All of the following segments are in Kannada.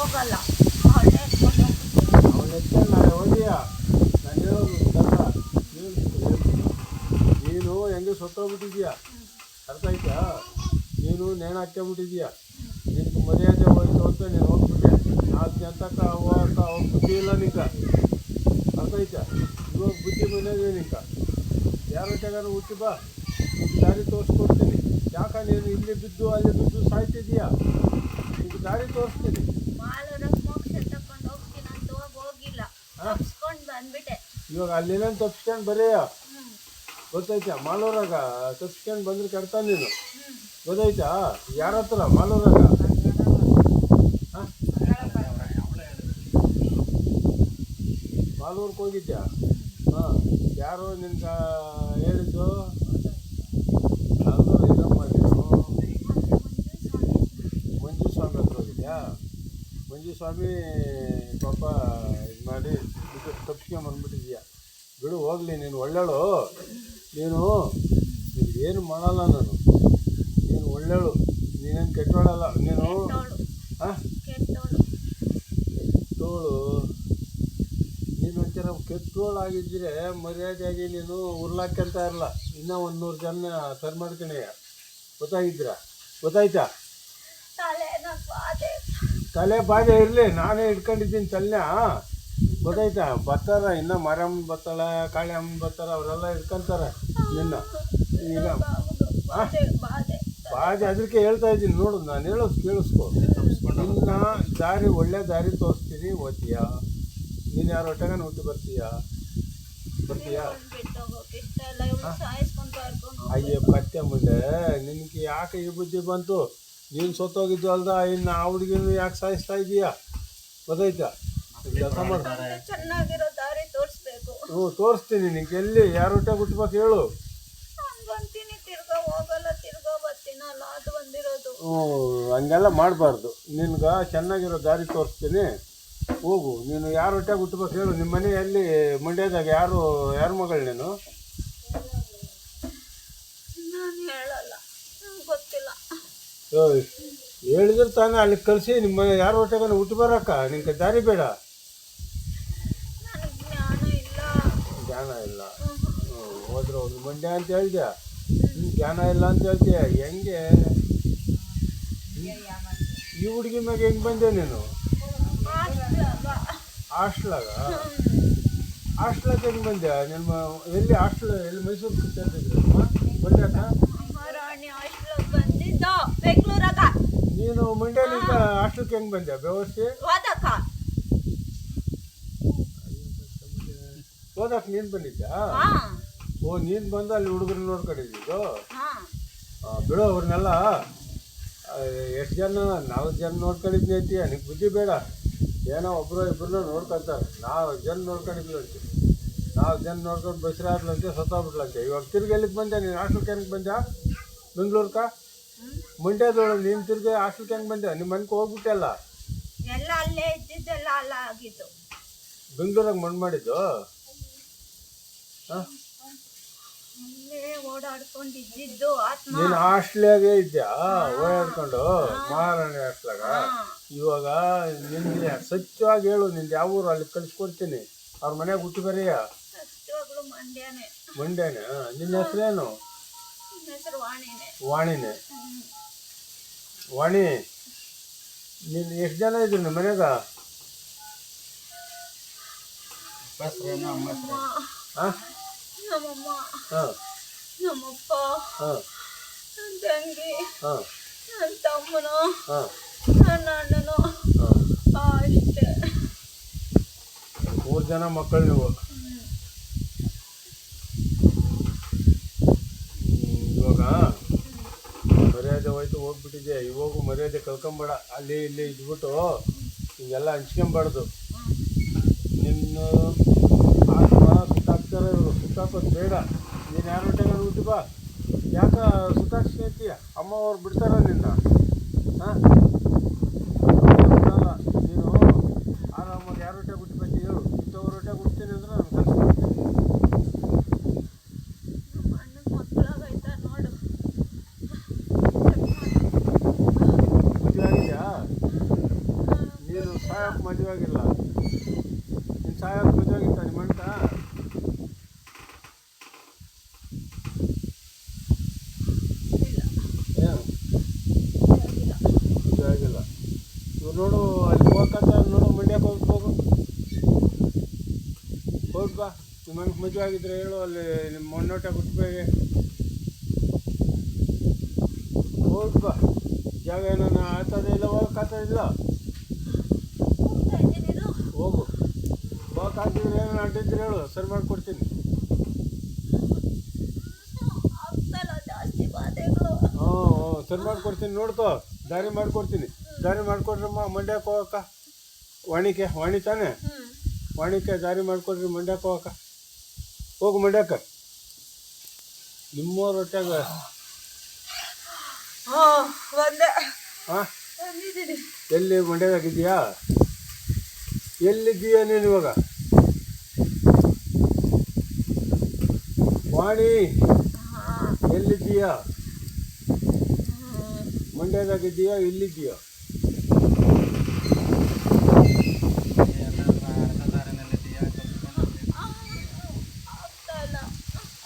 ಹೋಗಲ್ಲ. ಅವಳೇ ಎತ್ಕೊಂಡು ಹೋಗ್ಬಿಟ್ಟು ಅವಳು ಎತ್ತ ನಾಳೆ ಓದಿಯಾ ನಾನು ಹೇಳೋದು ಕರ್ತ ನೀನು ಹೆಂಗೆ ಸತ್ತೋಗ್ಬಿಟ್ಟಿದ್ಯಾ ಅರ್ಥ ಆಯ್ತಾ ನೀನು ನೇಣು ಹಾಕ್ಕೊಂಬಿಟ್ಟಿದ್ಯಾ ನಿನಗೆ ಮರ್ಯಾದೆ ಹೋಯ್ತು ಅಂತ ನೀನು ಹೋಗ್ಬಿಟ್ಟೆ ನಾಲ್ಕು ಜನಕ್ಕ ಅವಾಗ ಬುದ್ಧಿ ಇಲ್ಲ ನಿಂಕ ಅರ್ಥ ಆಯ್ತಾ ಇವಾಗ ಬುದ್ಧಿ ಬಂದಿದೆ ನಿಂಕ ಯಾರ ಹೊಟ್ಟೆಗಾರ ಹುಟ್ಟಿ ಬಾ ನಿಂಗೆ ದಾರಿ ತೋರಿಸ್ಕೊಡ್ತೀನಿ ಯಾಕ ನೀನು ಇಲ್ಲಿ ಬಿದ್ದು ಅಲ್ಲಿ ಬಿದ್ದು ಸಾಯ್ತಿದೀಯಾ ನಿಂಗೆ ದಾರಿ ತೋರಿಸ್ತೀನಿ ಮಾಲೂರಾಗ ಮೋಕ್ಷ ತಕೊಂಡು ಹೋಗ್ತೀನಂತ ಹೋಗಿಲ್ಲ, ತಪ್ಸ್ಕೊಂಡು ಬಂದ್ಬಿಟ್ಟೆ. ಇವಾಗ ಅಲ್ಲೇನ ತಪ್ಸ್ಕೊಂಡು ಬರೆಯ ಗೊತ್ತಾಯ್ತಾ ಮಾಲೂರಾಗ ತಪ್ಸ್ಕೊಂಡು ಬಂದ್ರೆ ಕರ್ತ ನೀನು ಗೊತ್ತಾಯ್ತಾ ಯಾರ ಹತ್ರ ಮಾಲೂರಾಗ ಮಾಲೂರ್ಗೆ ಹೋಗಿದ್ಯಾ ಹಾಂ ಯಾರು ನಿನ್ಗೆ ಹೇಳಿದ್ದು ಯಾವ್ದು ಇದಮ್ಮ ನೀನು ಮಂಜು ಸ್ವಾಮಿ ಹತ್ರ ಹೋಗಿದ್ಯಾ ಮಂಜು ಸ್ವಾಮಿ ಪಾಪ ಇದು ಮಾಡಿ ಇದು ತಪ್ಸ್ಕೊಂಬಂದ್ಬಿಟ್ಟಿದ್ಯಾ ಬಿಡು ಹೋಗ್ಲಿ ನೀನು ಒಳ್ಳೆಳು ನೀನು ಏನು ಮಾಡಲ್ಲ ನಾನು ನೀನು ಒಳ್ಳೆಳು ನೀನೇನು ಕೆಟ್ಟೋಳಲ್ಲ ನೀನು ಹಾಂ ಕೆಟ್ಟೋಳು ನೀನು ಒಂಥರ ಕೆಟ್ಟೋಳಾಗಿದ್ದರೆ ಮರ್ಯಾದೆಯಾಗಿ ನೀನು ಉರ್ಲಾಕ್ಯಂತ ಇರಲ್ಲ ಇನ್ನೂ 100 ಜನ ಸರ್ ಮಾಡ್ಕೊಳೆಯ ಗೊತ್ತಾಯ್ತಾ ತಲೆ ಬಾಧೆ ಇರಲಿ ನಾನೇ ಇಟ್ಕೊಂಡಿದ್ದೀನಿ ತಲೆನ ಗೊತ್ತಾಯ್ತಾ ಬರ್ತಾರ ಇನ್ನು ಮಾರಮ್ಮನ ಬರ್ತಾಳೆ ಕಾಳಿ ಅಮ್ಮನ ಬರ್ತಾರೆ ಅವರೆಲ್ಲ ಇಟ್ಕೊಂತಾರೆ ನಿನ್ನ ಈಗ ಬಾಧೆ ಅದಕ್ಕೆ ಹೇಳ್ತಾ ಇದ್ದೀನಿ ನೋಡು ನಾನು ಹೇಳೋದು ಕೇಳಿಸ್ಕೊ ನಿನ್ನ ದಾರಿ ಒಳ್ಳೆ ದಾರಿ ತೋರಿಸ್ತೀನಿ ಓದ್ತೀಯಾ ನೀನು ಯಾರು ಹೊಟ್ಟೆಗಾನ ಹುಟ್ಟಿ ಬರ್ತೀಯಾ ಅಯ್ಯೋ ಕತ್ತೆ ಮುಂದೆ ನಿನಗೆ ಯಾಕೆ ಈ ಬುದ್ಧಿ ಬಂತು ನೀನು ಸತ್ತೋಗಿದ್ದು ಅಲ್ದ ಇನ್ನು ಆ ಹುಡುಗಿನ ಯಾಕೆ ಸಾಯಿಸ್ತಾ ಇದೀಯಾ ಗೊತ್ತಾಯ್ತಾ ಕೆಲಸ ಮಾಡ್ತಾರೆ ಚೆನ್ನಾಗಿರೋ ದಾರಿ ತೋರಿಸ್ಬೇಕು. ಹ್ಞೂ ತೋರಿಸ್ತೀನಿ ನಿಂಗೆ ಎಲ್ಲಿ ಯಾರ ಹೊಟ್ಟೆ ಹುಟ್ಟಬೇಕು ಹೇಳು ಅಂತೀನಿ, ತಿರ್ಗಾ ಹೋಗಲ್ಲ, ತಿರ್ಗಾ ಬರ್ತೀನಲ್ಲ ಅದು ಬಂದಿರೋದು. ಹಂಗೆಲ್ಲ ಮಾಡಬಾರ್ದು ನಿನ್ಗೆ ಚೆನ್ನಾಗಿರೋ ದಾರಿ ತೋರಿಸ್ತೀನಿ ಹೋಗು ನೀನು ಯಾರ ಹೊಟ್ಟೆ ಹುಟ್ಟಬೇಕು ಹೇಳು ನಿಮ್ಮ ಮನೆಯಲ್ಲಿ ಮಂಡ್ಯದಾಗ ಯಾರ ಮಗಳು ನೀನು ನಾನು ಹೇಳಲ್ಲ, ಗೊತ್ತಿಲ್ಲ. ಹೇಳಿದ್ರೆ ತಾನೇ ಅಲ್ಲಿ ಕಳಿಸಿ ನಿಮ್ಮ ಮನೆ ಯಾರ ಹೊಟ್ಟೆಗಾನ ಹುಟ್ಟು ಬರಕ್ಕ ನಿನ್ಗೆ ದಾರಿ ಬೇಡ ಜ್ಞಾನ ಇಲ್ಲ ಹೋದ್ರೆ ಒಂದು ಮಂಡ್ಯ ಅಂತ ಹೇಳ್ದೆ ಜ್ಞಾನ ಇಲ್ಲ ಅಂತ ಹೇಳ್ತೀಯ ಹೆಂಗೆ ಈ ಹುಡುಗಿ ಮ್ಯಾಗ ಹೆಂಗೆ ಬಂದೆ ನೀನು ಹಾಸ್ಟ್ಲಾಗ ಹೆಂಗೆ ಬಂದೆ ನಿಮ್ಮ ಎಲ್ಲಿ ಹಾಸ್ಟ್ಲ್ ಎಲ್ಲಿ ಮೈಸೂರು ಸೇರ್ತಿದ್ರು ಮಂಡ್ಯಕ್ಕ ನೀನು ಮಂಡ್ಯದಿಂದ ಹಾಸ್ಟೆಲ್ಗೆ ಹೆಂಗೆ ಬಂದೆ ವ್ಯವಸ್ಥೆ ಓದಕ್ಕೆ ನೀನು ಬಂದಿದ್ಯಾ ಓ ನೀನು ಬಂದು ಅಲ್ಲಿ ಹುಡುಗರು ನೋಡ್ಕೊಂಡಿದ್ದು ಬಿಡು ಅವ್ರನ್ನೆಲ್ಲ ಎಷ್ಟು ಜನ 4 ಜನ ನೋಡ್ಕೊಂಡಿದ್ನಿ ಅಂತೀಯ ನಿಂಗೆ ಬುದ್ಧಿ ಬೇಡ ಏನೋ ಒಬ್ಬರು ಇಬ್ಬರನ್ನ ನೋಡ್ಕೊತಾರೆ 4 ಜನ ನೋಡ್ಕೊಂಡಿದ್ಲು ಅಂತೀವಿ 4 ಜನ ನೋಡ್ಕೊಂಡು ಬಸ್ರಾದ್ಲಂತೆ ಸತ್ತೋಗ್ಬಿಟ್ಲಂತೆ ಇವಾಗ ತಿರ್ಗಿ ಎಲ್ಲಿಗೆ ಬಂದೆ ನೀನು ಹಾಸ್ಟೆಲ್ಗೆ ಹೆಂಗೆ ಬಂದ ಬೆಂಗ್ಳೂರ್ಕ ಮಂಡ್ಯದೊಳಗೆ ನೀನು ತಿರ್ಗಿ ಹಾಸ್ಟೆಲ್ಗೆ ಹೆಂಗೆ ಬಂದೆ ನಿಮ್ಮ ಮನೆಗೆ ಹೋಗ್ಬಿಟ್ಟೆಲ್ಲ ಎಲ್ಲ ಅಲ್ಲೇ ಇದ್ದಿದ್ದೆಲ್ಲ ಅಲ್ಲ ಆಗಿದ್ದು ಬೆಂಗ್ಳೂರಾಗ ಮಣ್ಣು ಮಾಡಿದ್ದು ಓಡಾಡ್ಕೊಂಡಿದ್ದು ನೀನು ಹಾಸ್ಟ್ಲಾಗೆ ಇದ್ಯಾ ಓಡಾಡ್ಕೊಂಡು ಮಹಾರಾಣಿ ಹಾಸ್ಟ್ಲಾಗ ಇವಾಗ ನಿನ್ಗೆ ಸತ್ಯವಾಗಿ ಹೇಳು ನಿಂದು ಯಾವ ಊರು ಅಲ್ಲಿ ಕಳಿಸ್ಕೊಡ್ತೀನಿ ಅವ್ರ ಮನೆಯಾಗ ಹುಟ್ಟು ಬರೀಯ ಮಂಡ್ಯನೇ ನಿನ್ನ ಹೆಸರೇನು ವಾಣಿನೇ ವಾಣಿ ನೀನು ಎಷ್ಟು ಜನ ಇದ್ರು ನಿಮ್ಮ ಮನೆಯಾಗ ನಮ್ಮಮ್ಮ ನಮ್ಮಪ್ಪ ನನ್ನ ತಂಗಿ ನನ್ನ ತಮ್ಮನು ನನ್ನ ಅಣ್ಣನು ಅಷ್ಟೇ 3 ಜನ ಮಕ್ಕಳು ನೀವು ಇವಾಗ ಮರ್ಯಾದೆ ಹೋಯ್ತು ಹೋಗ್ಬಿಟ್ಟಿದೆ ಇವಾಗೂ ಮರ್ಯಾದೆ ಕಳ್ಕೊಂಬೇಡ ಅಲ್ಲಿ ಇಲ್ಲಿ ಇದ್ಬಿಟ್ಟು ಹಿಂಗೆಲ್ಲ ಹಂಚ್ಕೊಂಬಾರ್ದು ನಿನ್ನ ಆತ್ಮ ಸುತ್ತಾಕ್ತಾರೆ ಇವರು ಸುತ್ತಾಕೋದು ಬೇಡ ನೀನು ಯಾರ ಹೊಟ್ಟೆಗೆ ಹುಟ್ಟಿ ಬಾ ಯಾಕೆ ಸುತ್ತಾಕ್ಸ್ಕೊತೀಯ ಅಮ್ಮ ಅವ್ರು ಬಿಡ್ತಾರ ನಿನ್ನ ಹಾಂ ಬಿಡಲ್ಲ ನೀನು ಆರಾಮಾಗಿ ಯಾರ ಹೊಟ್ಟೆಗೆ ಹುಟ್ಟಿ ಬಂದು ಹೇಳು ಇಂಥವ್ರ ಹೊಟ್ಟೆಗೆ ಹುಡ್ತೀನಿ ಅಂದ್ರೆ ನಾನು ಕಲಿಸ್ಕೊಡ್ತೀನಿ ಮದುವೆಯಾಗಿದೆಯಾ ನೀನು ಸಾಯಕ್ಕೆ ಮದುವೆ ಆಗಿಲ್ಲ. ನೀನು ಸಾಯಕ್ಕೆ ಮದುವೆ ಆಗಿತ್ತ ನಿಮ್ಮ ಅಣ್ಣ? ಏನು ಮದುವೆ ಆಗಿಲ್ಲ. ಇವ್ರು ನೋಡು ಅಲ್ಲಿ ಹೋಗಕ್ಕ ನೋಡು, ಮಂಡ್ಯಕ್ಕೆ ಹೋಗು ಹೋಗಿ ಬಾ. ನಿಮ್ಮ ಅಣ್ಣಗೆ ಮದುವೆ ಆಗಿದ್ರೆ ಹೇಳು, ಅಲ್ಲಿ ನಿಮ್ಮ ಮೊನ್ನೋಟ ಹುಟ್ಟಬೇಗೆ ಹೋಗಿ ಬಾ. ಜಾಗ ಏನಾನ ಆಗ್ತದೆ ಇಲ್ಲ, ಹೋಗಕ್ಕಾಗ್ತದಿಲ್ಲ? ಹೋಗು. ಹೋಗಕ್ಕಾಗ್ತಿದ್ರೆ ಏನಾರು ಅಡ್ಡಿದ್ರೆ ಹೇಳು, ಸರಿ ಮಾಡಿಕೊಡ್ತೀನಿ. ಸರಿ ಮಾಡಿಕೊಡ್ತೀನಿ, ನೋಡ್ಕೋ. ದಾರಿ ಮಾಡಿಕೊಡ್ತೀನಿ. ದಾರಿ ಮಾಡಿಕೊಡ್ರಮ್ಮ ಮಂಡ್ಯಕ್ಕೆ ಹೋಗಕ್ಕ. ವಾಣಿ ತಾನೆ? ವಾಣಿಕೆ ದಾರಿ ಮಾಡಿಕೊಡ್ರಿ ಮಂಡ್ಯಕ್ಕೆ ಹೋಗಕ್ಕ. ಹೋಗು ಮಂಡ್ಯಕ್ಕೆ. ನಿಮ್ಮೂರ ಹೊಟ್ಟೆಗ ಹಾಂ ಎಲ್ಲಿ ಮಂಡ್ಯದಾಗಿದ್ದೀಯಾ? ಎಲ್ಲಿದ್ದೀಯಾ ನೀನು ಇವಾಗ? ವಾಣಿ ಎಲ್ಲಿದ್ದೀಯಾ? ಮಂಡ್ಯದಾಗಿದ್ದೀಯಾ? ಇಲ್ಲಿದ್ದೀಯಾ?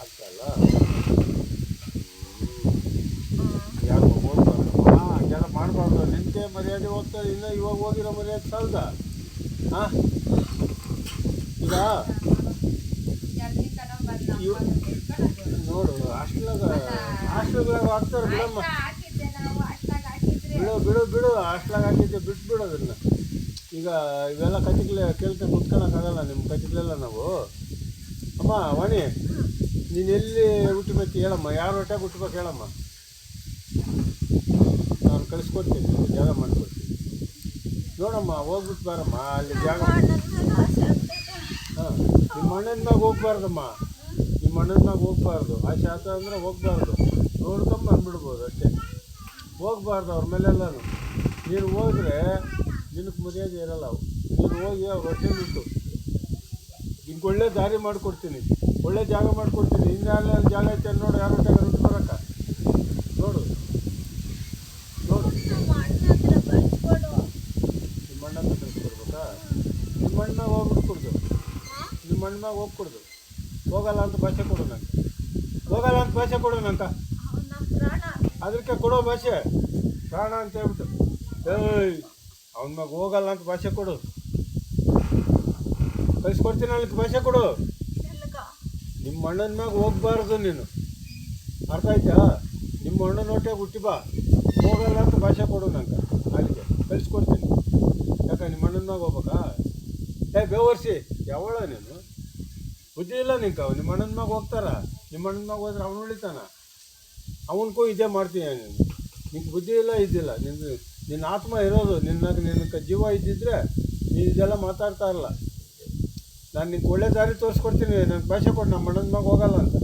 ಆಗ್ತಲ್ಲ. ಯಾರು ಹೋಗ್ಬಾರ್ದಮ್ಮ, ಹಂಗೆಲ್ಲ ಮಾಡಬಾರ್ದು. ನಿಂತೆ ಮರ್ಯಾದೆ ಹೋಗ್ತದೆ, ಇನ್ನು ಇವಾಗ ಹೋಗಿರೋ ಮರ್ಯಾದೆ ಸಾಲದ? ಹಾಂ ಈಗ ನೋಡು, ಹಾಸ್ಟೆಲ್ಗಳಾಗ ಹಾಕ್ತಾರೆ ಬಿಡಮ್ಮ. ಬಿಡು ಹಾಸ್ಟೆಲಾಗ ಹಾಕಿದ್ದೆ ಬಿಟ್ಬಿಡು ಅದನ್ನು. ಈಗ ಇವೆಲ್ಲ ಕತಿಗ್ಲೆ ಕೇಳ್ತಾ ಕುತ್ಕೊಳಕ್ಕಾಗಲ್ಲ ನಿಮ್ಮ ಕತಿಗ್ಲೆಲ್ಲ ನಾವು. ಅಮ್ಮ ವಾಣಿ, ನೀನು ಎಲ್ಲಿ ಹುಟ್ಟಬೇಕು ಹೇಳಮ್ಮ, ಯಾರು ಹೊಟ್ಟೆಗೆ ಹುಟ್ಟಬೇಕು ಹೇಳಮ್ಮ, ನಾನು ಕಳಿಸ್ಕೊಡ್ತೀನಿ, ಜಾಗ ಮಾಡಿಕೊಡ್ತೀನಿ. ನೋಡಮ್ಮ ಹೋಗ್ಬಿಟ್ಟು ಬಾರಮ್ಮ ಅಲ್ಲಿ ಜಾಗ. ಹಾಂ ನಿಮ್ಮ ಅಣ್ಣನ ಮ್ಯಾಗ ಹೋಗ್ಬಾರ್ದಮ್ಮ, ನಿಮ್ಮ ಅಣ್ಣನ ಮ್ಯಾಗ ಹೋಗ್ಬಾರ್ದು. ಆಸೆ ಆತ ಅಂದರೆ ಹೋಗ್ಬಾರ್ದು, ನೋಡ್ಕೊಂಡ್ ಬಂದ್ಬಿಡ್ಬೋದು ಅಷ್ಟೇ. ಹೋಗ್ಬಾರ್ದು ಅವ್ರ ಮೇಲೆಲ್ಲೂ. ನೀನು ಹೋದ್ರೆ ನಿನಗೆ ಮರ್ಯಾದೆ ಇರಲ್ಲ. ನೀನು ಹೋಗಿ ಅವ್ರ ಹೊಟ್ಟೆ ಬಿಟ್ಟು ನಿಮ್ಗೆ ಒಳ್ಳೆ ದಾರಿ ಮಾಡಿಕೊಡ್ತೀನಿ, ಒಳ್ಳೆ ಜಾಗ ಮಾಡಿಕೊಡ್ತೀನಿ. ಇನ್ನೆಲ್ಲ ಜಾಗ ಐತೆ ನೋಡು, ಯಾರು ಹೊಟ್ಟೆಗೆ ರುಟ್ಟು ಬರೋಕ್ಕ. ನೋಡು ನಿಮ್ಮ ಅಣ್ಣ ಹತ್ರ ಕಳಿಸ್ಕೊಡ್ಬೇಕಾ? ನಿಮ್ಮ ಅಣ್ಣ ಹೋಗ್ಬಿಟ್ಟು ಕೊಡ್ದು, ನಿಮ್ಮ ಅಣ್ಣ ಹೋಗಿ ಕೊಡ್ದು. ಹೋಗಲ್ಲ ಅಂತ ಭಾಷೆ ಕೊಡು ನಂಗೆ, ಹೋಗಲ್ಲ ಅಂತ ಭಾಷೆ ಕೊಡು ನಂಗೆ. ಅದಕ್ಕೆ ಕೊಡೋ ಭಾಷೆ ಪ್ರಾಣ ಅಂತ ಹೇಳ್ಬಿಟ್ಟು. ಏಯ್ ಅವನ ಮ್ಯಾಗ ಹೋಗಲ್ಲ ಅಂತ ಭಾಷೆ ಕೊಡು, ಕಳಿಸ್ಕೊಡ್ತೀನಿ. ಅಲ್ಲಿಗೆ ಭಾಷೆ ಕೊಡು. ನಿಮ್ಮ ಅಣ್ಣನ ಮ್ಯಾಗ ಹೋಗ್ಬಾರ್ದು ನೀನು, ಅರ್ಥ ಆಯ್ತಾ? ನಿಮ್ಮ ಅಣ್ಣನ ಹೊಟ್ಟೆಗೆ ಹುಟ್ಟಿ ಬಾ, ಹೋಗಲ್ಲ ಅಂತ ಭಾಷೆ ಕೊಡು ನಂಗೆ. ಅಲ್ಲಿಗೆ ಕಳಿಸ್ಕೊಡ್ತೀನಿ. ಯಾಕೆ ನಿಮ್ಮ ಅಣ್ಣನ ಮ್ಯಾಗ ಹೋಗ್ಬೇಕಾ? ಬೇವರ್ಸಿ ಯಾವಳ ನೀನು? ಬುದ್ಧಿ ಇಲ್ಲ ನಿಂಗೆ. ನಿಮ್ಮ ಅಣ್ಣನ ಮ್ಯಾಗ ಹೋಗ್ತಾರ? ನಿಮ್ಮ ಅಣ್ಣನ ಮ್ಯಾಗ ಹೋದ್ರೆ ಅವನು ಉಳಿತಾನ? ಅವನಿಗೂ ಇದೇ ಮಾಡ್ತೀನಿ ನೀನು. ನಿಂಗೆ ಬುದ್ಧಿ ಇಲ್ಲ, ಇದ್ದಿಲ್ಲ. ನಿನ್ನ ಆತ್ಮ ಇರೋದು ನಿನ್ನ ಜೀವ ಇದ್ದಿದ್ರೆ ನೀನು ಇದೆಲ್ಲ ಮಾತಾಡ್ತಾ ಇರಲ್ಲ. ನಾನು ನಿಂಗೆ ಒಳ್ಳೆ ದಾರಿ ತೋರಿಸ್ಕೊಡ್ತೀನಿ. ನನಗೆ ಭಾಷೆ ಕೊಡು, ನಮ್ಮ ಅಣ್ಣನ ಮ್ಯಾಗ ಹೋಗಲ್ಲ ಅಂತ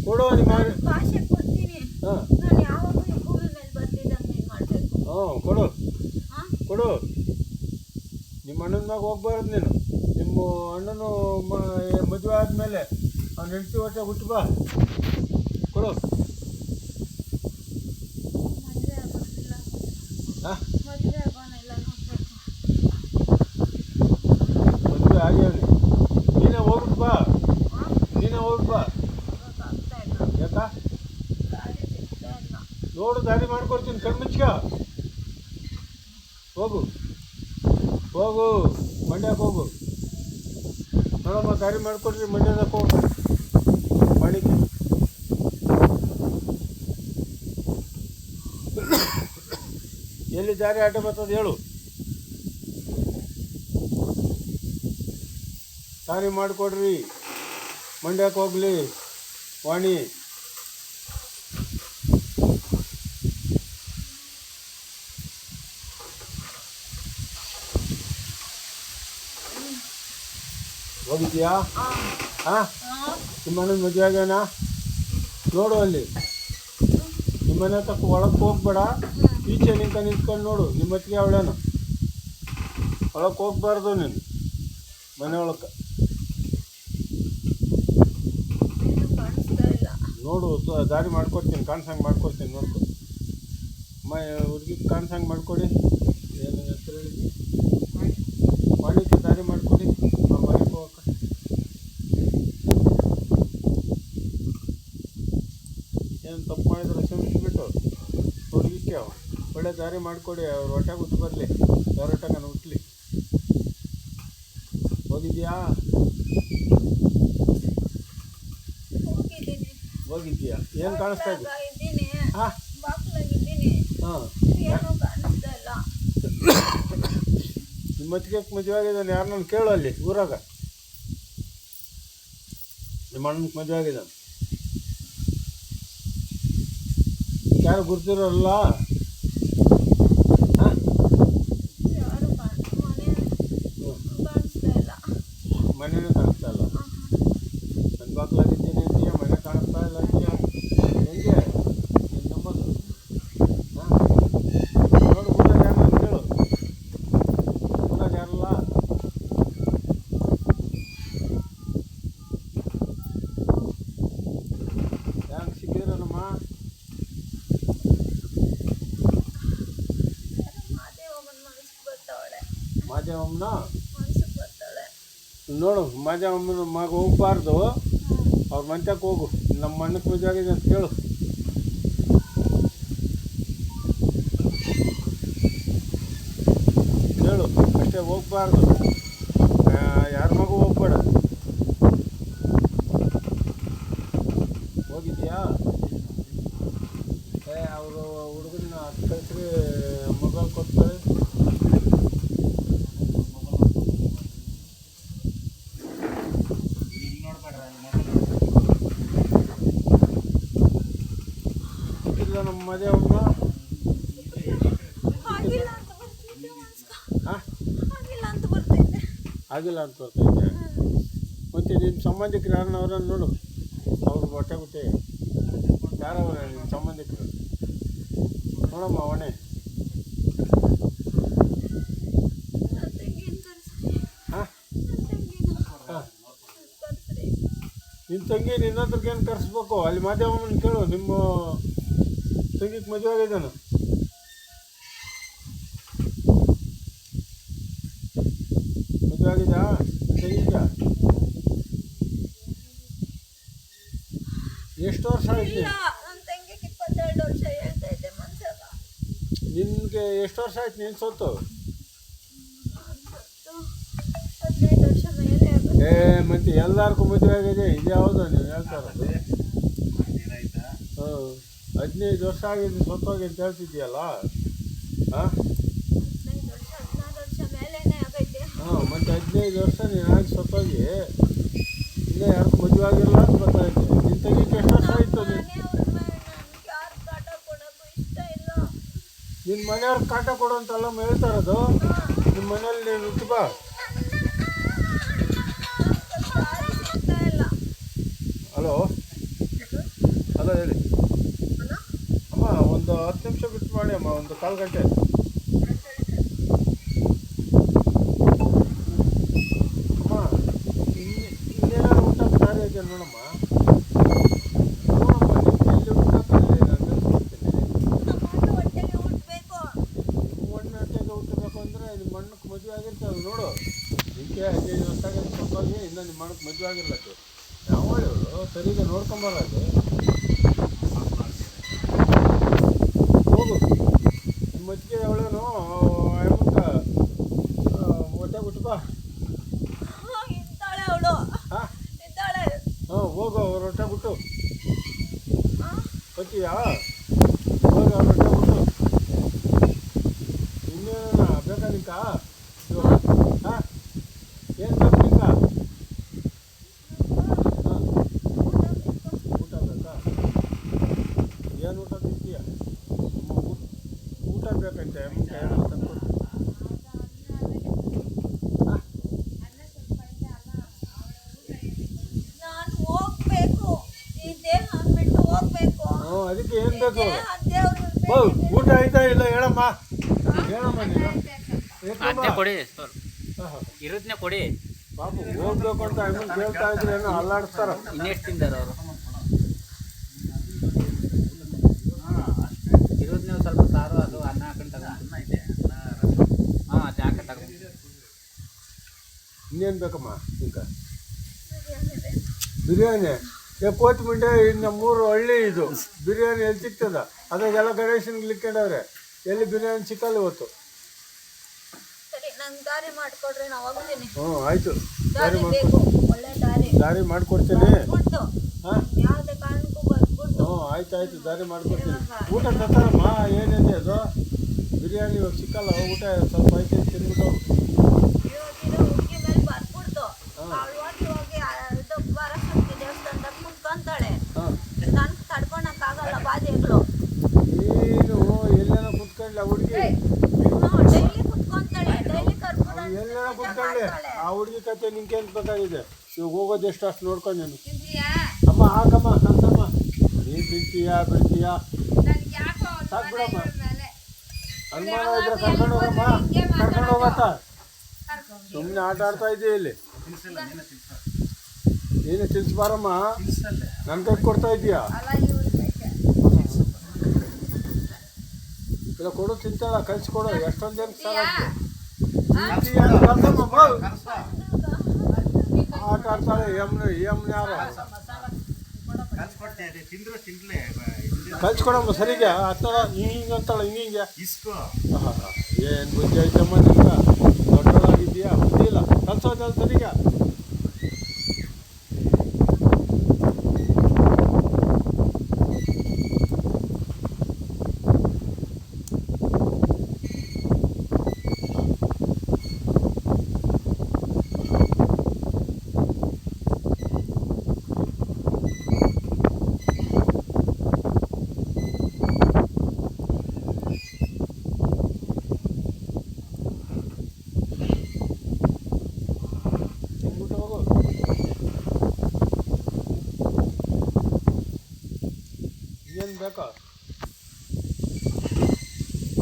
ಕೊಡು. ನಿಮ್ಮ ಭಾಷೆ ಕೊಡ್ತೀನಿ. ಹಾಂ ಕೊಡು. ನಿಮ್ಮ ಅಣ್ಣನ ಮ್ಯಾಗ ಹೋಗ್ಬಾರ್ದು ನೀನು. ನಿಮ್ಮ ಅಣ್ಣನು ಮದುವೆ ಆದಮೇಲೆ ಅವ್ನು ಹೆಂಡತಿ ಹೊಟ್ಟೆ ಹುಟ್ಟು ಬಾ, ಕೊಡು. ಹಾಂ ಮದುವೆ ಆಗ್ಯಾವನಿ, ನೀನೇ ಹೋಗ್ಬಿಟ್ಟು ಬಾ. ಯಾಕ? ನೋಡು ದಾರಿ ಮಾಡ್ಕೊಡ್ತೀನಿ, ಕಣ್ಮುಚ್ಕ. ಹೋಗು ಮಂಡ್ಯಕ್ಕೆ ಹೋಗು. ನೋಡಮ್ಮ ದಾರಿ ಮಾಡಿಕೊಡ್ರಿ, ಮಂಡ್ಯದಕ್ಕೆ ಹೋಗು. ಮಾಡಿಕೆ ಎಲ್ಲಿ ದಾರಿ ಅಡ್ಡ ಬರ್ತದೆ ಹೇಳು, ದಾರಿ ಮಾಡಿಕೊಡ್ರಿ, ಮಂಡ್ಯಕ್ಕೆ ಹೋಗ್ಲಿ. ವಾಣಿ ಹೋಗಿದ್ಯಾ? ಹಾಂ ನಿಮ್ಮ ಅಣ್ಣನ ಮದುವೆ ಆಗ್ಯಾನ? ನೋಡು ಅಲ್ಲಿ ನಿಮ್ಮ ಮನೆ ತಕ್ಕ ಒಳಕ್ಕೆ ಹೋಗ್ಬೇಡ, ಈಚೆ ನಿಂತ್ಕೊಂಡು ನೋಡು. ನಿಮ್ಮ ಹೊತ್ತಿಗೆ ಅವಳೇನು ಒಳಕ್ಕೆ ಹೋಗ್ಬಾರ್ದು ನೀನು, ಮನೆ ಒಳಕ್ಕೆ ನೋಡು. ದಾರಿ ಮಾಡ್ಕೊಡ್ತೀನಿ, ಕಾಣಿಸಂಗೆ ಮಾಡ್ಕೊಡ್ತೀನಿ. ನೋಡ್ಕೊ ಹುಡುಗಿಗೆ ಕಾಣಿಸಂಗೆ ಮಾಡ್ಕೊಡಿ. ಹೇಳಿದ್ವಿ ವಾಣಿಜ್ಯ ದಾರಿ ಮಾಡಿಕೊಡಿ ಆ ಮನೆಗೆ ಹೋಗಕ್ಕೆ. ಏನು ತಪ್ಪು ಮಾಡಿದ್ರೆ ಕ್ಷಮಿಸ್ಬಿಟ್ಟು ಹುಡುಗಿಕ್ಕೆ ಒಳ್ಳೆ ದಾರಿ ಮಾಡಿಕೊಡಿ. ಅವ್ರ ಹೊಟ್ಟೆಗೆ ಹುಟ್ಟು ಬರಲಿ, ಯಾರ ಹೊಟ್ಟೆಗೆ ಹುಟ್ಟಲಿ. ಹೋಗಿದ್ಯಾ? ಹೋಗಿದ್ದೀನಿ. ಹೋಗಿದ್ಯಾ? ಏನು ಕಾಣಿಸ್ತಾ ಇದೆ? ಇದ್ದೀನಿ, ಹಾಂ ಬಾಕ್ಲಾಗಿದ್ದೀನಿ. ಹಾಂ ಏನೂ ಕಾಣಿಸ್ತಾ ಇಲ್ಲ. ನಿಮ್ಮ ಮತ್ತಿಗೆ ಮದುವೆ ಆಗಿದ್ದಾನೆ, ಯಾರನ್ನ ಕೇಳು ಅಲ್ಲಿ ಊರಾಗ. ನಿಮ್ಮ ಅಣ್ಣನ ಮದುವೆ ಆಗಿದ್ದಾನೆ, ಯಾರು ಗುರ್ತಿರೋಲ್ಲ. ಹಾಂ ಯಾರು ಮನೆ ಕಾಣಿಸ್ತಾ ಇಲ್ಲ. ಮನೆಯೂ ಕಾಣಿಸ್ತಾ ಇಲ್ಲ. ನನ್ನ ಬಾಕ್ಲಾಗಿದ್ದೀನಿ ಅಂತೀಯ, ಮನೆ ಕಾಣಿಸ್ತಾ ಇಲ್ಲ ಅಂತೀಯ. ಹೆಂಗೆ ನಿನ್ನ ನಂಬರು? ಹಾಂ ನೋಡು, ಊರಾಗ ಯಾರನ್ನ ಕೇಳು. ಊರಾಗ ಯಾರಲ್ಲ? ಹೆಂಗೆ ಸಿಕ್ಕಿದ್ರನಮ್ಮ? ಮಾದೇವಮ್ಮನ ಮನಸ್ಸಿಗೆ ಬರ್ತಾವಳೆ. ಮಾದೇವಮ್ಮನ ಮನಸ್ಸಿಗೆ ಬರ್ತಾಳೆ. ನೋಡು, ಮಾದೇವಮ್ಮನ ಮಗ ಹೋಗ್ಬಾರ್ದು, ಅವ್ರ ಮಂತ್ಯಕ್ಕೆ ಹೋಗು. ನಮ್ಮ ಅಣ್ಣಕ್ಕೆ ಮದುವೆ ಆಗಿದೆ ಅಂತ ಕೇಳು. ಕೇಳು ಅಷ್ಟೇ, ಹೋಗ್ಬಾರ್ದು. ಯಾರ ಮಗು ಹೋಗ್ಬೇಡ. ಹೋಗಿದ್ಯಾ? ಅವರು ಹುಡುಗನ ಹತ್ತು ಕಳಿಸ್ರಿ, ಮೊಬೈಲ್ ಕೊಡ್ತಾರೆ. ಇಲ್ಲ ನಮ್ಮ ಮಾದೇವಮ್ಮ ಆಗಿಲ್ಲ ಅಂತ ಬರ್ತಿದ್ದೆ ಮನ್ಸ್ಗೆ. ಹಾಂ ಆಗಿಲ್ಲ ಅಂತ ಬರ್ತಿದ್ದೆ. ಆಗಿಲ್ಲ ಅಂತ ಬರ್ತೈತೆ. ಮತ್ತು ನಿಮ್ಮ ಸಂಬಂಧಿಕರು ಯಾರನ್ನ ಅವ್ರನ್ನ ನೋಡು, ಅವ್ರು ಹೊಟ್ಟೆ ಬಿಟ್ಟೆ ಯಾರವ್ರ ನಿಮ್ಮ ಸಂಬಂಧಿಕರು ನೋಡಮ್ಮ ಅವನೇ. ನನ್ನ ತಂಗಿನ ಕರ್ಸಿ. ಹಾಂ ನನ್ನ ತಂಗಿನ ಹಾಂ ಕರ್ಸ್ರಿ. ನಿನ್ನ ತಂಗಿ ನಿನ್ನ ಹತ್ರಕ್ಕೆ ಏನು ಕರೆಸ್ಬೇಕು? ಅಲ್ಲಿ ಮಾದೇವಮ್ಮನ ಕೇಳು, ನಿಮ್ಮ ತಂಗಿಗೆ ಮದುವೆ ಆಗಿದ್ದಾನು. ಮದುವೆ ಆಗಿದಾ ತಂಗಿಗ? ಎಷ್ಟು ವರ್ಷ ಆಯ್ತು? ಇಲ್ಲ, ನನ್ನ ತಂಗಿಗೆ 22 ವರ್ಷ ಹೇಳ್ತಾ ಇದ್ದೆ ಮನ್ಸಾಗ. ನಿನಗೆ ಎಷ್ಟು ವರ್ಷ ಆಯ್ತು ನೀನು ಸೊತ್ತು? ನಾನ್ ಸತ್ತು 15 ವರ್ಷ ಮೇಲೆ ಆಗುತ್ತೆ. ಮತ್ತು ಎಲ್ಲರಿಗೂ ಮದುವೆ ಆಗಿದೆ, ಇದು ಯಾವುದು ನೀವು ಹೇಳ್ತಾರದು? ಹ್ಞೂ 15 ವರ್ಷ ಆಗಿದೆ ಸತ್ತೋಗಿ ಅಂತ ಹೇಳ್ತಿದ್ಯಲ್ಲ. ಹಾಂ 15 ವರ್ಷ 16 ವರ್ಷ ಮೇಲೇನೆ ಆಗೈತೆ. ಹಾಂ ಮತ್ತು 15 ವರ್ಷ ನೀನು ಆಗಿ ಸತ್ತೋಗಿ ಇನ್ನೂ ಯಾರಿಗೂ ಮದುವೆ ಆಗಿರಲ್ಲ ಅಂತ ಗೊತ್ತಾಯ್ತು. ನಿನ್ನ ತಂಗಿಗೆ ಎಷ್ಟು ವರ್ಷ ಆಯಿತು? ಮನೆಯವ್ರ ಮೇಲೆ ನನ್ಗೆ ಯಾರು ಕಾಟ ಕೊಡೋಕ್ಕೂ ಇಷ್ಟ ಇಲ್ಲ. ನಿನ್ನ ಮನೆಯವ್ರಿಗೆ ಕಾಟ ಕೊಡು ಅಂತಲ್ಲ ಹೇಳ್ತಾರದು. ನಿಮ್ಮ ಮನೇಲಿ ನೀನು ಹುಟ್ಟು ಬಾ. ದಾರಿ ಸಿಗ್ತಾ ಇಲ್ಲ. ಹಲೋ ಹಲೋ ಹೇಳಿ ಅಮ್ಮ, ಒಂದು 10 ನಿಮಿಷ ಬಿಟ್ಟು ಮಾಡಿ ಅಮ್ಮ, ಒಂದು 1/4 ಗಂಟೆ. ಅಮ್ಮ ಇನ್ನೇನಾದ್ರು ಊಟಕ್ಕೆ ದಾರಿ ಇದೆ ನೋಡಮ್ಮ. ನೋಡಮ್ಮ ನೀನು ಎಲ್ಲಿ ಊಟಕ್ಕಲ್ಲಿ ನಾನು ಕಳಿಸ್ಕೊಡ್ತೀನಿ. ನಮ್ಮ ಹೊಟ್ಟೆಗೆ ಹುಟ್ಟಬೇಕು. ನಿಮ್ಮ ಮಣ್ಣು ಹೊಟ್ಟೆಗೆ ಹುಟ್ಟಬೇಕು ಅಂದರೆ ನಿಮ್ಮ ಮಣ್ಣಕ್ಕೆ ಮದುವೆ ಆಗಿರ್ತದೆ ನೋಡು. ಇದಕ್ಕೆ 15 ವರ್ಷ ಆಗಿ ಸತ್ತೋಗಿ ಇನ್ನೂ ನಿಮ್ಮ ಮಣ್ಣಕ್ಕೆ ಮದುವೆ ಆಗಿರ್ಲಕ್ಕೆ ಯಾವ ಹೇಳು ಸರಿಗೆ ನೋಡ್ಕೊಂಬರೋದು. ಹೋಗು, ನಿಮ್ಮ ಮಜ್ಜಿಗೆ ಅವಳೇನು ಅಮ್ಮಕ್ಕ ಹೊಟ್ಟೆ ಬಿಟ್ಟು ಬಾ. ಇದ್ದಾಳೆ ಅವಳು. ಹಾಂ ಇದ್ದಾಳೆ. ಹಾಂ ಹೋಗು, ಅವ್ರ ಹೊಟ್ಟೆ ಬಿಟ್ಟು ಹಾಂ ಬರ್ತೀಯಾ? ಹೋಗಿ ಅವ್ರ ಹೊಟ್ಟೆ ಬಿಟ್ಟು. ಇನ್ನೇನ ಬೇಕಾ ನಿಂಕ? ಹಾಂ ಏನು ಬೇಕು ನಿಂಕ? ಹಾಂ ಊಟ ಬೇಕಾ? ಏನು ಊಟ ತಿಂತೀಯ? ಊಟ ಬೇಕಂತೆ ಅಮ್ಮನ ಕೈಯಲ್ಲಿ ತಂದ್ಕೊಡು. ಹಾಂ ನಾನು ಹೋಗ್ಬೇಕು. ಈ ದೇಹ ಬಿಟ್ಟು ಹೋಗ್ಬೇಕು. ಹ್ಞೂ ಅದಕ್ಕೆ ಏನು ಬೇಕು? ದೇವ್ರು ಬೌ ಊಟ ಆಯ್ತಾ ಇಲ್ಲ ಹೇಳಮ್ಮ. ಹೇಳಮ್ಮ ನೀನು ಅದನ್ನೇ ಕೊಡಿ ಹಾಂ ಇರೋದನ್ನೇ ಕೊಡಿ. ಪಾಪು ಹೋಗ್ಬೇಕು ಅಂತ ಅಮ್ಮನ ಕೇಳ್ತಾ ಇದ್ರೆ ಏನೋ ಅಲ್ಲಾಡಿಸ್ತಾರ. ಇನ್ನೆಷ್ಟು ತಿಂದಾರ ಅವರು? ಇರೋದನ್ನೇ ಸ್ವಲ್ಪ ಸಾರು ಅದು ಅನ್ನ ಹಾಕೊಂಡು ತಗೊಂಡು ಹಾಂ ಇನ್ನೇನು ಬೇಕಮ್ಮ ಈಗ ಬಿರಿಯಾನಿ ಕೊತ್ತಂಬರಿ ಇನ್ನು 3 ಹಳ್ಳಿ ಇದು ಬಿರಿಯಾನಿ ಎಲ್ಲಿ ಸಿಗ್ತದ ಅದಾಗೆಲ್ಲ ಗಣೇಶನ್ಗೆ ಇಟ್ಕೊಂಡವ್ರೆ ಎಲ್ಲಿ ಬಿರಿಯಾನಿ ಸಿಕ್ಕಲ್ಲ ಇವತ್ತು. ಸರಿ ನಂಗೆ ದಾರಿ ಮಾಡ್ಕೊಡ್ರಿ ನಾವು ಹೋಗ್ತೀನಿ. ಹ್ಞೂ ಆಯಿತು, ದಾರಿ ಬೇಕು, ಒಳ್ಳೆ ದಾರಿ ದಾರಿ ಮಾಡಿಕೊಡ್ತೀನಿ. ಹಾಂ ಯಾವುದೇ ಕಾರಣಕ್ಕೂ ಬರ್ಬಿಟ್ಟು. ಹ್ಞೂ ಆಯ್ತು ದಾರಿ ಮಾಡಿಕೊಡ್ತೀನಿ. ಊಟ ತತ್ತಾರಮ್ಮ, ಏನಿದೆ ಅದು ಬಿರಿಯಾನಿ ಇವಾಗ ಸಿಕ್ಕಲ್ಲ, ಊಟ ಸ್ವಲ್ಪ ಐತೆ ತಿಂದ್ಬಿಟ್ಟು ಹುಡುಗಿ ಮೇಲೆ ಬರ್ಬಿಡ್ತು. ಅವಳು ಹೋಗಿ ಇದು ಬರಶಕ್ತಿ ದೇವಸ್ಥಾನದಾಗ ಕುಂತ್ಕೊಂತಾಳೆ. ನನ್ಗೆ ತಡ್ಕೊಳಕ್ಕಾಗಲ್ಲ ಬಾಧೆಗಳು. ನೀನು ಎಲ್ಲೇನೋ ಕುತ್ಕೊಂಡ್ಲ ಹುಡುಗಿ, ಡೈಲಿ ಕುತ್ಕೊಂತಾಳೆ, ಡೈಲಿ ಕರ್ಕೊಂಡು ಎಲ್ಲೇನೋ ಕುತ್ಕೊಂಡ್ಲೆ. ಆ ಹುಡುಗಿ ಕತೆ ನಿಂಗೇನು ಬೇಕಾಗಿದೆ? ಇವಾಗ ಹೋಗೋದು ಎಷ್ಟು ಅಷ್ಟು ನೋಡ್ಕೊಂಡು ನೀನು. ಅಮ್ಮ ಹಾಕಮ್ಮ ಕಲ್ಸಮ್ಮ, ನೀನು ಬಿಡ್ತೀಯಾ ಸಾಕು ಬಿಡಮ್ಮ. ಅನುಮಾನ ಇದ್ರೆ ಕರ್ಕೊಂಡು ಹೋಗಮ್ಮ, ಕರ್ಕೊಂಡು ಹೋಗತ್ತ. ಸುಮ್ಮನೆ ಆಟ ಆಡ್ತಾ ಇದ್ದೀಯ ಇಲ್ಲಿ. ನೀನು ತಿನ್ಸ್ಬಾರಮ್ಮ, ನನ್ನ ಕೈ ಕೊಡ್ತಾ ಇದೀಯಾ? ಇಲ್ಲ ಕೊಡು, ತಿಂತಾಳ, ಕಳ್ಸಿಕೊಡು. ಎಷ್ಟೊಂದು ಜನ ಸರ್ ಆಟ ಆಡ್ತಾಳೆ. ಯಮ್ನ ಯಾರು ಕಳ್ಸಿಕೊಡಮ್ಮ ಸರಿಗೆ. ಹತ್ತಳ ಹಿಂಗೆ ಅಂತಾಳ, ಹಿಂಗೆ ಏನು ಬುದ್ಧಿ ಐತಮ್ಮ ನಿಮ್ಗೆ? ದೊಡ್ಡದಾಗಿದ್ದೀಯಾ? ಬುದ್ಧಿ ಇಲ್ಲ, ಕಳ್ಸೋದಲ್ಲ ಸರಿಗೆ.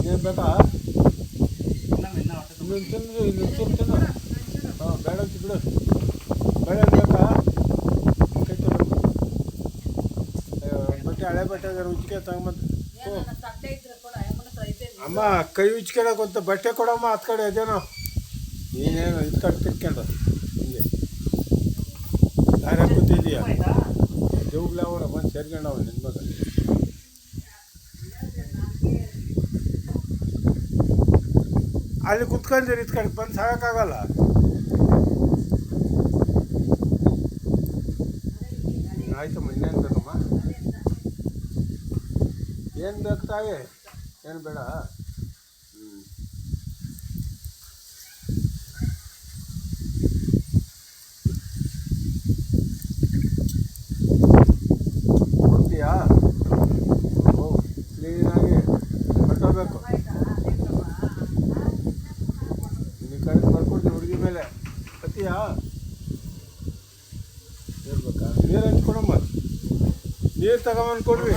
ಏನು ಬೇಕಾ ಇನ್ನೊಂದು ತಿಂದು ಇನ್ನೊಂದು ಚೂರು ತಿನ್ನು. ಹಾಂ ಬೇಡ ಅಂತ ಬಿಡು. ಬೇಡ ಬೇಕಾ? ಕೈ ತಗೊಂಡು ಬಟ್ಟೆ, ಹಳೆ ಬಟ್ಟೆ ಉಚ್ಕೆ ತಗೊಂಬಂದು ಅಮ್ಮ ಕೈ ಉಚ್ಕೊಳಕ್ಕಂತ ಬಟ್ಟೆ ಕೊಡಮ್ಮ. ಹತ್ತು ಕಡೆ ಅದೇನೋ ನೀನೇನು ಇದು ಕಡೆ ತಿರ್ಕೊಂಡು ಹಿಂಗೆ ದಾರಿ ಕೂತಿದ್ದೀಯ. ದೇವ್ಗ್ಲ ಅವರ ಬಂದು ಸೇರ್ಕೊಂಡವ ನಿನ್ನ ಮಗ. ಅಲ್ಲಿ ಕುತ್ಕೊಂಡಿರಿ, ಇದು ಕಡೆ ಬಂದು ಸಾಗೋಕ್ಕಾಗಲ್ಲ. ಆಯ್ತಮ್ಮ, ಇನ್ನೇನು ಬೇಕಮ್ಮ? ಏನು ಬೇಕು ತಾಯಿ? ಏನು ಬೇಡ? ಕೊಡ್ತೀಯಾ? ಕ್ಲೀನಾಗಿ ಕಟ್ಟಬೇಕು. ನಿನ್ನ ಕಡೆ ಬರ್ಕೊಡ್ತೀನಿ ಹುಡುಗಿ ಮೇಲೆ. ಕತ್ತೀಯಾ? ಹೇಳ್ಬೇಕಾ? ನೀರು ಹಂಚ್ಕೊಡಮ್ಮ, ನೀರು ತಗೊಂಬಂದು ಕೊಡ್ರಿ.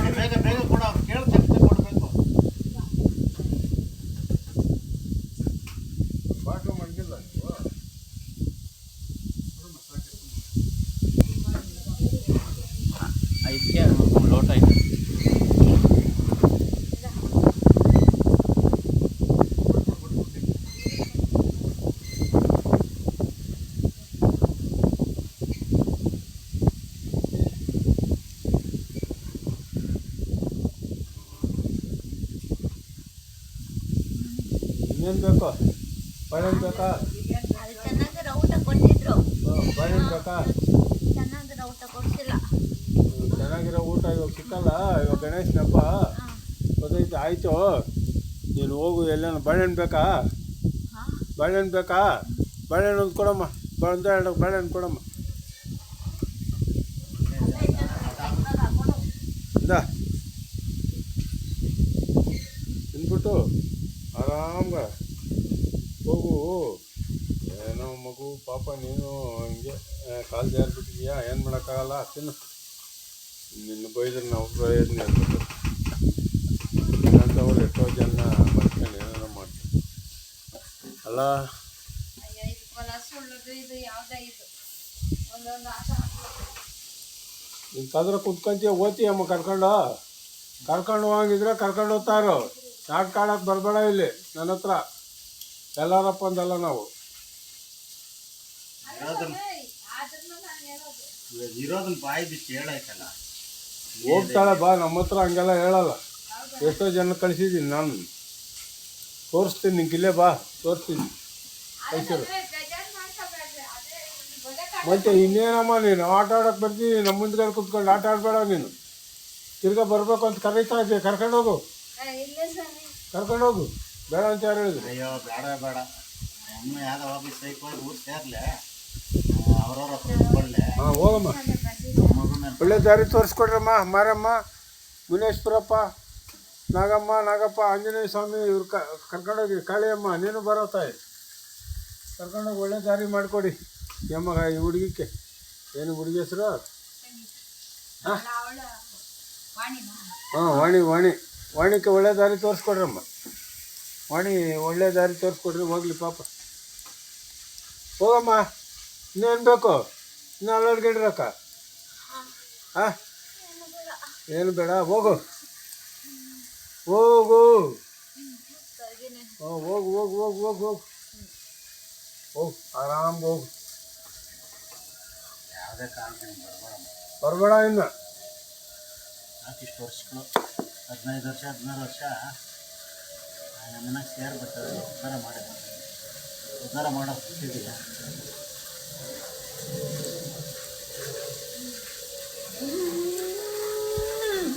ಬಾಟ್ಲು ಮಡಗಿಲ್ಲ ನೀವು? ಇದಕ್ಕೆ ಲೋಟ ಇದೆ. ಇನ್ನೇನು ಬೇಕು? ಬಾಳೆಹಣ್ಣು ಬೇಕಾ? ಅಲ್ಲಿ ಚೆನ್ನಾಗಿರೋ ಊಟ ಕೊಟ್ಟಿದ್ರು. ಬಾಳೆಹಣ್ಣು ಬೇಕಾ? ಚೆನ್ನಾಗಿರೋ ಊಟ ಕೊಡ್ಸಿಲ್ಲ. ಚೆನ್ನಾಗಿರೋ ಊಟ ಇವಾಗ ಸಿಕ್ಕಲ್ಲ. ಇವಾಗ ಗಣೇಶನ ಹಬ್ಬ ಗೊತ್ತೈತೆ. ಆಯಿತು, ನೀನು ಹೋಗು. ಎಲ್ಲೇನು ಬಾಳೆಹಣ್ಣು ಬೇಕಾ? ಬಾಳೆಹಣ್ಣು ಬೇಕಾ? ಬಾಳೆಹಣ್ಣು ಒಂದು ಕೊಡಮ್ಮ. ಒಂದು 2 ಬಾಳೆಹಣ್ಣು ಕೊಡಮ್ಮ. ಇಂದ ತಿಂದ್ಬಿಟ್ಟು ಆರಾಮ್ಗ ಹೋಗು. ಏನೋ ಮಗು ಪಾಪ, ನೀನು ಹಿಂಗೆ ಕಾಲು ಜಾರಿಬಿಟ್ಟಿದೀಯಾ, ಏನು ಮಾಡೋಕ್ಕಾಗಲ್ಲ. ತಿನ್ನು. ನಿನ್ನ ಬೈದ್ರೆ ನಾವು ಪ್ರಯೋಜನ ಇರಬೇಕು. ಇನ್ನಂಥವ್ರು ಎಷ್ಟೋ ಜನ ಬರ್ಕೊಂಡು ಏನಾರ ಮಾಡ್ತಾರೆ ಅಲ್ಲ. ನೀನು ಕದ್ರ ಕುತ್ಕೊಂತೀಯ, ಓದ್ತೀಯಮ್ಮ. ಕರ್ಕೊಂಡು ಹೋಗಿದ್ರೆ ಕರ್ಕೊಂಡು ಹೋಗ್ತಾರೋ. ನಾಟಕ ಆಡೋಕೆ ಬರಬೇಡ ಇಲ್ಲಿ ನನ್ನ ಹತ್ರ. ಎಲ್ಲಾರಪ್ಪ ಅಂದಲ್ಲ ನಾವು. ಇರೋದನ್ನ ಬಾಯಿ ಬಿಟ್ಟು ಹೇಳಾಯ್ತಲ್ಲ. ಹೋಗ್ತಾಳೆ ಬಾ, ನಮ್ಮ ಹತ್ರ ಹಂಗೆಲ್ಲ ಹೇಳಲ್ಲ. ಎಷ್ಟೋ ಜನ ಕಳಿಸಿದ್ದೀನಿ ನಾನು, ತೋರಿಸ್ತೀನಿ ನಿಂಗೆ. ಇಲ್ಲೇ ಬಾ, ತೋರಿಸ್ತೀನಿ, ಕಳಿಸಿರು. ಮತ್ತೆ ಇನ್ನೇನಮ್ಮ ನೀನು ಆಟ ಆಡೋಕೆ ಬರ್ತೀನಿ, ನಮ್ಮ ಮುಂದ್ಗಡೆ ಕುತ್ಕೊಂಡು ಆಟ ಆಡಬೇಡ ನೀನು. ತಿರ್ಗಾ ಬರಬೇಕು ಅಂತ ಕರೀತಾ ಇದ್ದೀವಿ, ಕರ್ಕೊಂಡೋಗು, ಕರ್ಕೊಂಡೋಗು. ಬೇಡ ಅಂತ ಯಾರು ಹೇಳಿದ್ರು? ಅಯ್ಯೋ ಬೇಡ ಬೇಡ, ಅಮ್ಮ ಯಾವ್ದೋ ಆಫೀಸ್ ಸೈಕ್ ಹೋಗಿ ಊರು ಸೇರ್ಲೆ, ಅವ್ರವ್ರ ಹತ್ರ ಇಟ್ಕೊಳ್ಳೆ. ಹಾಂ ಹೋಗಮ್ಮ, ಮಗುನ ಒಳ್ಳೆ ದಾರಿ ತೋರಿಸ್ಕೊಡ್ರಮ್ಮ. ಮಾರಮ್ಮ, ಮುನೇಶ್ವರಪ್ಪ, ನಾಗಪ್ಪ, ಆಂಜನೇಯ ಸ್ವಾಮಿ ಇವ್ರು ಕರ್ಕೊಂಡೋಗಿ. ಕಾಳಿಯಮ್ಮ ನೀನು ಬರೋ ತಾಯಿ, ಕರ್ಕೊಂಡೋಗಿ ಒಳ್ಳೆ ದಾರಿ ಮಾಡಿಕೊಡಿ. ಯಮ್ಮ ಈ ಹುಡುಗಿಕ್ಕೆ ಏನು ಹುಡುಗಿ ಹೆಸರು? ಹಾಂ ವಾಣಿಕ್ಕೆ ಒಳ್ಳೆ ದಾರಿ ತೋರಿಸ್ಕೊಡ್ರಮ್ಮ. ವಾಣಿ ಒಳ್ಳೆ ದಾರಿ ತೋರಿಸ್ಕೊಡ್ರಿ, ಹೋಗ್ಲಿ ಪಾಪ. ಹೋಗಮ್ಮ, ಇನ್ನೇನು ಬೇಕು? ಇನ್ನೂ ಅಲ್ಲಡ್ಗಿಡ್ರಕ್ಕ? ಹಾಂ ಏನು ಬೇಡ, ಹೋಗು ಹೋಗು. ಹಾಂ ಹೋಗು ಹೋಗು ಹೋಗು ಹೋಗು ಹೋಗು ಹೋಗು, ಆರಾಮ್ ಹೋಗು. ಯಾವುದೇ ಕಾರಣಕ್ಕೆ ಬರಬೇಡ ಇನ್ನು. ಇಷ್ಟು ವರ್ಷಗಳು 15 ವರ್ಷ 16 ವರ್ಷ ನಮ್ಮನ್ನ ಸೇರ್ಬಿಡ್ತಾರೆ. ಉದ್ಧಾರ ಮಾಡೋ ಇದೆಯಾ?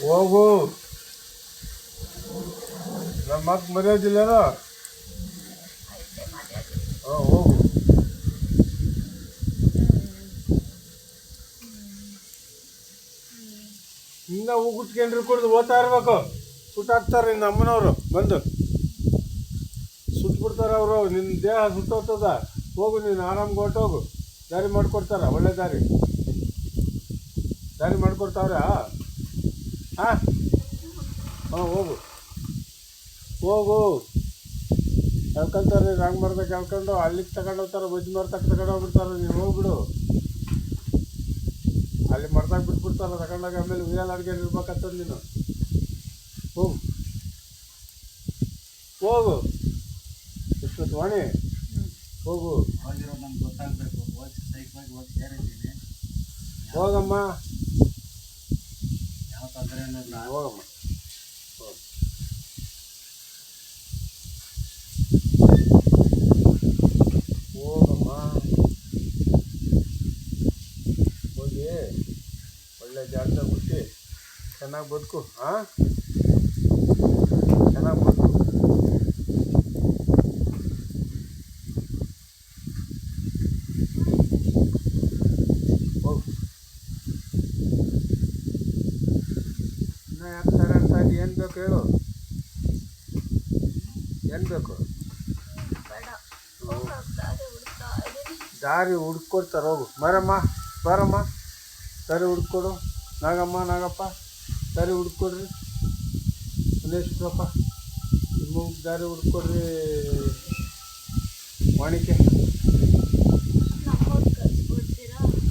ಹೋಗು, ನಮ್ಮ ಮಕ್ಕ ಮರ್ಯಾದಿಲ್ಲನೋ? ಹಾಂ ಹೋಗು. ಇನ್ನು ಉಗುಟ್ಕೊಂಡ್ರು ಕುಡ್ದು ಓದ್ತಾ ಇರ್ಬೇಕು. ಸುಟ್ಟಾಕ್ತಾರೆ ನಿನ್ನ ಅಮ್ಮನವರು ಬಂದು, ಸುಟ್ಬಿಡ್ತಾರೆ ಅವರು. ನಿನ್ನ ದೇಹ ಸುಟ್ಟೋಗ್ತದ. ಹೋಗು, ನೀನು ಆರಾಮ್ಗೆ ಹೊರ್ಟೋಗು. ದಾರಿ ಮಾಡಿಕೊಡ್ತಾರ, ಒಳ್ಳೆ ದಾರಿ ಮಾಡಿಕೊಡ್ತಾವ್ರ. ಹಾಂ ಹೋಗು ಹೋಗು. ಎಳ್ಕೊಂತಾರೆ, ರಾಂಗ್ ಮರದಾಗ ಎಳ್ಕೊಂಡು ಅಲ್ಲಿಗೆ ತಗೊಂಡೋಗ್ತಾರೆ, ಬಜ್ಜಿ ಮರದಾಗ ತಗೊಂಡೋಗ್ಬಿಡ್ತಾರೆ. ನೀನು ಹೋಗ್ಬಿಡು, ಅಲ್ಲಿ ಮರದಾಗ ಬಿಟ್ಬಿಡ್ತಾರೆ ತಗೊಂಡಾಗ. ಆಮೇಲೆ ಉಯ್ಯಾಲ ಅಡುಗೆ ಇರ್ಬೇಕಂತಂದು ನೀನು ಹೋಗು ಹೋಗು. ಇಷ್ಟೊತ್ತು ವಾಣಿ ಹೋಗು. ಹೋಗಿರೋದು ನಮ್ಗೆ ಗೊತ್ತಾಗಬೇಕು. ಓದಿ ಸೈಕಾಗಿ ಓದಿ ಸೇರಿದ್ದೀನಿ. ಹೋಗಮ್ಮ, ಯಾವ ತೊಂದರೆನೂ ಇಲ್ಲ. ಹೋಗಮ್ಮ. ಹೋಗಮ್ಮ, ಹೋಗಿ ಒಳ್ಳೆ ಜಾಗದಾಗ ಹುಟ್ಟಿ ಚೆನ್ನಾಗಿ ಬದುಕು. ಹಾಂ ಚೆನ್ನಾಗಿ ಬದುಕು. ಹೋಗು. ಇನ್ನು ಯಾಕೆ ತಗೊಂತ ಇದ್ದೀವಿ? ಏನು ಬೇಕು ಹೇಳು, ಏನು ಬೇಕು? ದಾರಿ ಹುಡ್ಕೊಡ್ತಾರೆ, ಹೋಗು. ಮಾರಮ್ಮ ಬಾರಮ್ಮ, ದಾರಿ ಹುಡ್ಕೊಡು. ನಾಗಪ್ಪ ದಾರಿ ಹುಡ್ಕೊಡ್ರಿ. ಮುನೇಶ್ವರಪ್ಪ ನಿಮಗೆ ದಾರಿ ಹುಡ್ಕೊಡ್ರಿ. ವಾಣಿಕೆ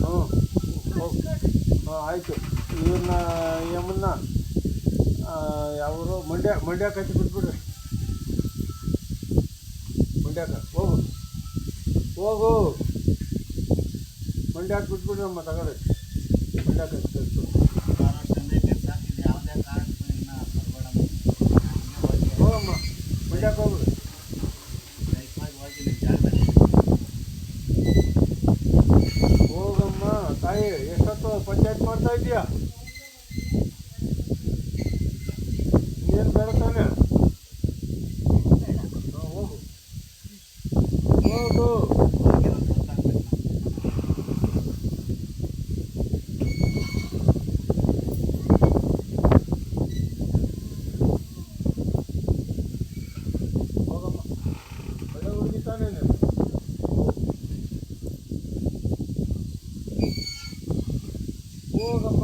ಹ್ಞೂ ಆಯಿತು. ಇವ್ರನ್ನ ಯಮನ್ನ ಯಾವರು ಮಂಡ್ಯ ಕಟ್ಟಿ ಬಿಟ್ಬಿಡ್ರಿ. ಮಂಡ್ಯಕ್ಕೆ ಹೋಗು ಮಂಡ್ಯಕ್ಕೆ ಬಿಟ್ಬಿಡ್ರಿ ಅಮ್ಮ. ತಗೊಳ್ಳಿ, ಮಂಡ್ಯಕ್ಕೆ ಕಳಿಸ್ಬಿಡು. ಯಾವುದೇ ಕಾರಣಕ್ಕೂ ಇನ್ನು ಬರಬೇಡ. ಹೋಗಮ್ಮ, ಮಂಡ್ಯಕ್ಕೆ ಹೋಗ್ಬಿಡು. ಸೈಕಾಗಿ ಹೋಗಿ ಜಾಗದಲ್ಲಿ ಹೋಗಮ್ಮ ತಾಯಿ. ಎಷ್ಟೊತ್ತು ಪಂಚಾಯತ್ ಮಾಡ್ತಾ ಇದೀಯಾ? ಇನ್ನೇನು ಬೇಡ ತಾನೆ? ಹೋಗು ಹೋಗು. ಹೋಗಿರೋದು ಗೊತ್ತಾಗಬೇಕು. ಹೋಗಮ್ಮ, ಒಳ್ಳೆ ಹುಡುಗಿ ತಾನೇ ನೀನು. ಹೋಗಮ್ಮ,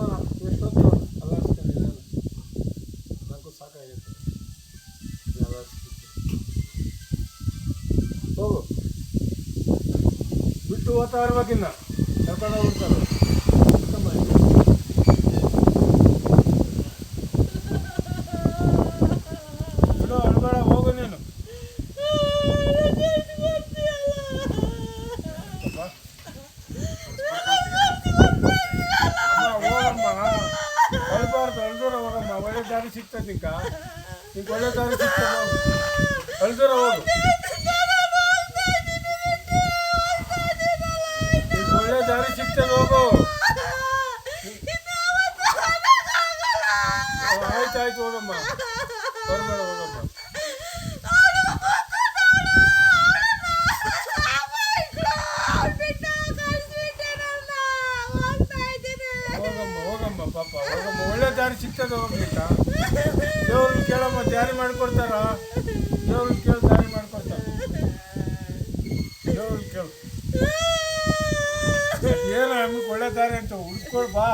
ಎಷ್ಟೊತ್ತು ಅಲ್ಲಾಡ್ಸ್ತೀನಿ ನಾನು. ನನಗೂ ಸಾಕಾಗೈತೆ ಹೋಗು. ಬಿಟ್ಟು ಓದ್ತಾ ಇರ್ಬೇಕಿನ್ನ, ಕರ್ಕೊಂಡು ಹೋಗ್ಬಿಡ್ತಾರೆ. ಬಿಡು, ಅನ್ಬೇಡ, ಹೋಗು ನೀನು. ಆಗ್ತದೆ ನಿಂಕ ನಿಂಗೆ ಒಳ್ಳೆ ದಾರಿ ಸಿಗ್ತದೆ ಅಳ್ದಿರ ಹೋಗು ನಿಂಗೆ ಒಳ್ಳೆ ದಾರಿ ಸಿಗ್ತದೆ ಹೋಗು ಆಯ್ತು ಹೋಗಮ್ಮ ಹೊರಬೇಡ ಹೋಗಮ್ಮ ಹೋಗಮ್ಮ ಪಾಪ ಹೋಗಮ್ಮ ಒಳ್ಳೆ ದಾರಿ ಸಿಗ್ತದೆ ಹೋಗ್ಲಿಕ್ಕ ದೇವ್ರನ್ನ ಕೇಳಮ್ಮ ದಾರಿ ಮಾಡ್ಕೊಡ್ತಾರ ದೇವ್ರನ್ನ ಕೇಳಿ ದಾರಿ ಮಾಡ್ಕೊಡ್ತಾರ ದೇವ್ರನ್ನ ಕೇಳು ಏನು ನಮಗೆ ಒಳ್ಳೆ ದಾರಿ ಅಂತ ಹುಡ್ಕೊಡ್ ಬಾ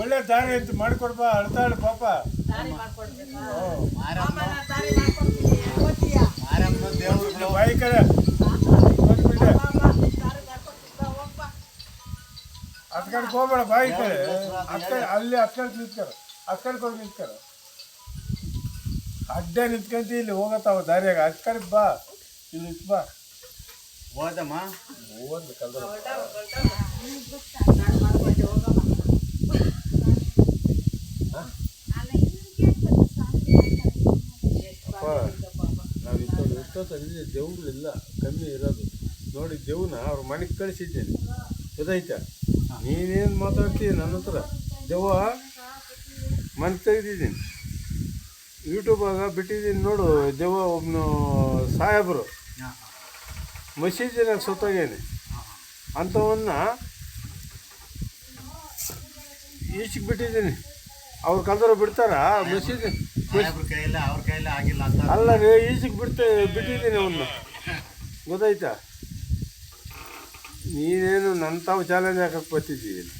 ಒಳ್ಳೆ ದಾರಿ ಅಂತ ಮಾಡ್ಕೊಡ್ಬಾ ಅಳ್ತಾಳೆ ಪಾಪ ಬಾಯಿ ಕಡೆ ಬಂದ್ಬಿಟ್ಟೆ ಅಕ್ಕಡಿಗೆ ಹೋಗ್ಬೇಡ ಬಾಯಿ ಕಡೆ ಅಲ್ಲಿ ಅಕ್ಕಡಿಗೆ ನಿಂತ್ಕರ ಅಕ್ಕಡಿಗೆ ಹೋಗಿ ನಿಂತ್ಕರ ಅಡ್ಡೆ ನಿಂತ್ಕೊಂತ ಇಲ್ಲಿ ಹೋಗತ್ತಾವ ದಾರಿಯಾಗ ಅಕ್ಕಡಿಗೆ ಬಾ ಇಲ್ಲಿ ನಿಂತ್ ಬಾ ಹೋದಮ್ಮ ಓದ್ಲಿ ಕಲ್ದ ನಾವು ಇಷ್ಟೊತ್ತಲ್ಲಿ ದೇವ್ಗಳಿಲ್ಲ ಕಮ್ಮಿ ಇರೋದು ನೋಡಿ ದೇವ್ನ ಅವ್ರ ಮನೆಗೆ ಕಳಿಸಿದ್ದೇನೆ ಗೊತ್ತಾಯ್ತಾ ನೀನೇನು ಮಾತಾಡ್ತೀಯ ನನ್ನ ಹತ್ರ ದೆವ್ವ ಮನೆ ತೆಗೆದಿದ್ದೀನಿ ಯೂಟ್ಯೂಬಾಗ ಬಿಟ್ಟಿದ್ದೀನಿ ನೋಡು ದೆವ್ವ ಒಬ್ಬನು ಸಾಹೇಬರು ಮಸೀದಿನಾಗ ಸುತ್ತಾಗೇನೆ ಅಂಥವನ್ನ ಈಚೆಗೆ ಬಿಟ್ಟಿದ್ದೀನಿ ಅವ್ರು ಕಲ್ದರು ಬಿಡ್ತಾರ ಮಸೀದಿ ಅವ್ರ ಕೈಯಲ್ಲಿ ಆಗಿಲ್ಲ ಅಂತ ಅಲ್ಲ ರೀ ಈಚೆಗೆ ಬಿಟ್ಟಿದ್ದೀನಿ ಅವನ್ನ ಗೊತ್ತಾಯ್ತಾ ನೀನೇನು ನನ್ನ ತಾವು ಚಾಲೆಂಜ್ ಹಾಕಕ್ಕೆ ಬರ್ತಿದ್ದೀನಿ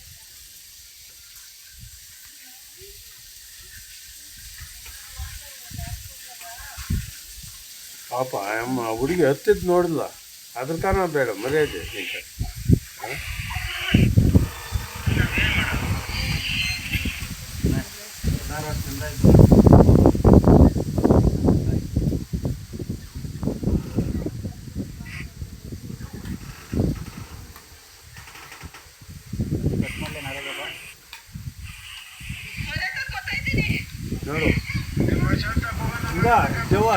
ಪಾಪ ಅಮ್ಮ ಹುಡುಗಿ ಹತ್ತಿದ್ದು ನೋಡಿಲ್ಲ ಅದ್ರ ಕಾರಣ ಬೇಡ ಮರ್ಯಾದೆ ನಿಂಗೆ ನೋಡು ಹಿಂಗ ದೆವ್ವ